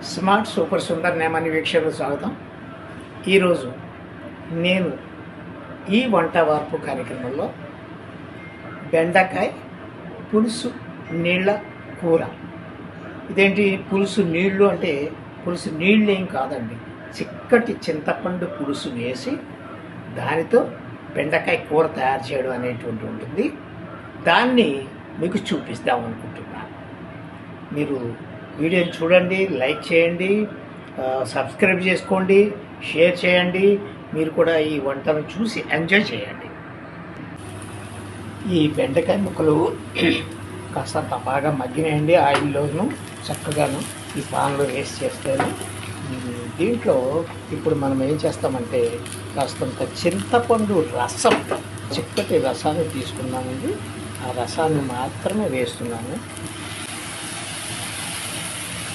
Smart super Sundar నేమని వీక్షకులకు స్వాగతం. ఈరోజు నేను ఈ వంట వార్పు కార్యక్రమంలో బెండకాయ పులుసు నీళ్ళ కూర. ఇదేంటి పులుసు నీళ్ళు అంటే పులుసు నీళ్ళు ఏం కాదండి, చిక్కటి చింతపండు పులుసు వేసి దానితో బెండకాయ కూర తయారు చేయడం అనేటువంటి ఉంటుంది. దాన్ని మీకు చూపిస్తాం అనుకుంటున్నాను. మీరు వీడియోని చూడండి, లైక్ చేయండి, సబ్స్క్రైబ్ చేసుకోండి, షేర్ చేయండి. మీరు కూడా ఈ వంటను చూసి ఎంజాయ్ చేయండి. ఈ బెండకాయ ముక్కలు కాస్త బాగా మగ్గినాయండి. ఆయిల్లోను చక్కగాను ఈ పాన్లో వేసి చేస్తాను. దీంట్లో ఇప్పుడు మనం ఏం చేస్తామంటే కాస్తంత చింతపండు రసం, చిక్కటి రసాన్ని తీసుకున్నామండి. ఆ రసాన్ని మాత్రమే వేస్తున్నాను.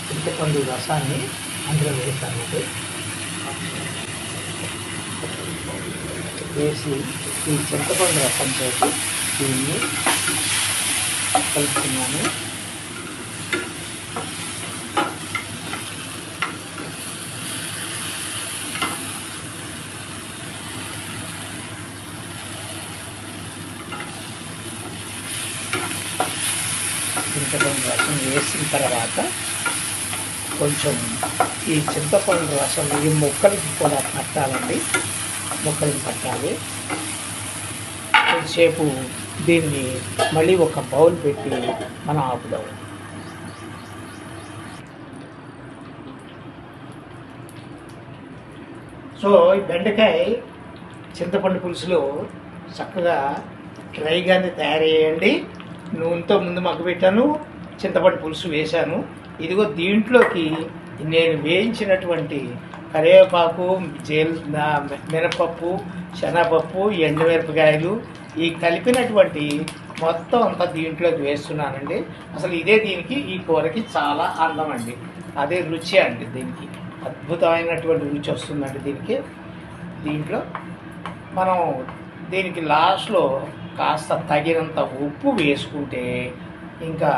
చింతపండు రసాన్ని అందులో వేస్తానండి. వేసి ఈ చింతపండు రసంతో దీన్ని కలుపుతున్నాను. చింతపండు రసం వేసిన తర్వాత కొంచెం ఈ చింతపండు రసం ఈ ముక్కలకి కూడా పట్టాలండి. ముక్కలకి పట్టాలి. కొంచెంసేపు దీన్ని మళ్ళీ ఒక బౌల్ పెట్టి మనం ఆపుదాం. సో ఈ బెండకాయ చింతపండు పులుసులో చక్కగా డ్రైగానే తయారయ్యండి. నూనెతో ముందు మగ్గబెట్టాను, చింతపండు పులుసు వేశాను. ఇదిగో దీంట్లోకి నేను వేయించినటువంటి కరివేపాకు, మినపప్పు, శనగపప్పు, ఎండుమిరపకాయలు ఈ కలిపినటువంటి మొత్తం అంతా దీంట్లోకి వేస్తున్నానండి. అసలు ఇదే దీనికి ఈ కూరకి చాలా అందం అండి. అదే రుచి అండి. దీనికి అద్భుతమైనటువంటి రుచి వస్తుందండి. దీంట్లో మనం దీనికి లాస్ట్లో కాస్త తగినంత ఉప్పు వేసుకుంటే ఇంకా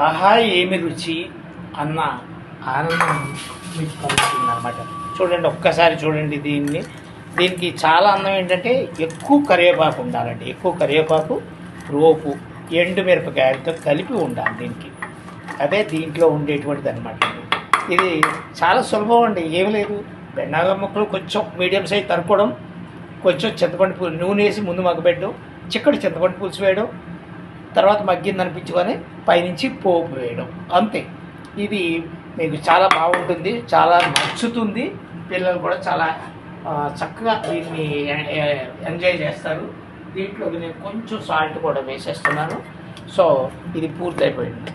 ఆహా ఏమి రుచి అన్న ఆనందం మీకు కలుగుతుంది అన్నమాట. చూడండి, ఒక్కసారి చూడండి. దీనికి చాలా అందం ఏంటంటే ఎక్కువ కరివేపాకు ఉండాలండి. ఎక్కువ కరివేపాకు, రోపు, ఎండుమిరపకాయలతో కలిపి ఉండాలి దీనికి. అదే దీంట్లో ఉండేటువంటిది అనమాట. ఇది చాలా సులభం అండి. ఏమి లేదు, బెండకాయ ముక్కలు కొంచెం మీడియం సైజ్ తరుకోవడం, కొంచెం చింతపండు నూనె వేసి ముందు మగ్గబెట్టడం, చిక్కటి చింతపండు పులుసు వేయడం, తర్వాత మగ్గింది అనిపించుకొని పైనుంచి పోపు వేయడం, అంతే. ఇది మీకు చాలా బాగుంటుంది, చాలా నచ్చుతుంది. పిల్లలు కూడా చాలా చక్కగా దీన్ని ఎంజాయ్ చేస్తారు. దీంట్లోకి నేను కొంచెం సాల్ట్ కూడా వేసేస్తున్నాను. సో ఇది పూర్తయిపోయింది.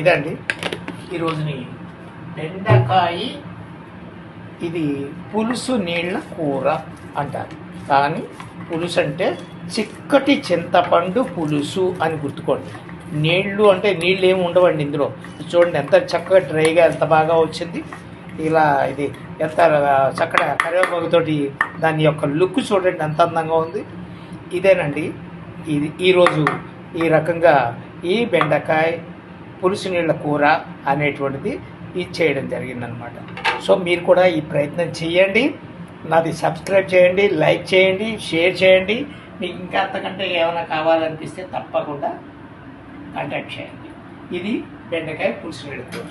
ఇదండి ఈరోజుని బెండకాయ. ఇది పులుసు నీళ్ళ కూర అంటారు, కానీ పులుసు అంటే చిక్కటి చింతపండు పులుసు అని గుర్తుకోండి. నీళ్ళు అంటే నీళ్ళు ఏమి ఉండవండి ఇందులో. చూడండి ఎంత చక్కగా డ్రైగా ఎంత బాగా వచ్చింది. ఇలా ఇది ఎంత చక్కగా కరివేపాకుతోటి దాని యొక్క లుక్ చూడండి ఎంత అందంగా ఉంది. ఇదేనండి ఇది ఈరోజు ఈ రకంగా ఈ బెండకాయ పులుసు నీళ్ళ కూర అనేటువంటిది ఇది చేయడం జరిగిందనమాట. సో మీరు కూడా ఈ ప్రయత్నం చేయండి. నాది సబ్స్క్రైబ్ చేయండి, లైక్ చేయండి, షేర్ చేయండి. మీకు ఇంకా అంతకంటే ఏమైనా కావాలనిపిస్తే తప్పకుండా కాంటాక్ట్ చేయండి. ఇది బెండకాయ పులుసు నీళ్ళ కూర.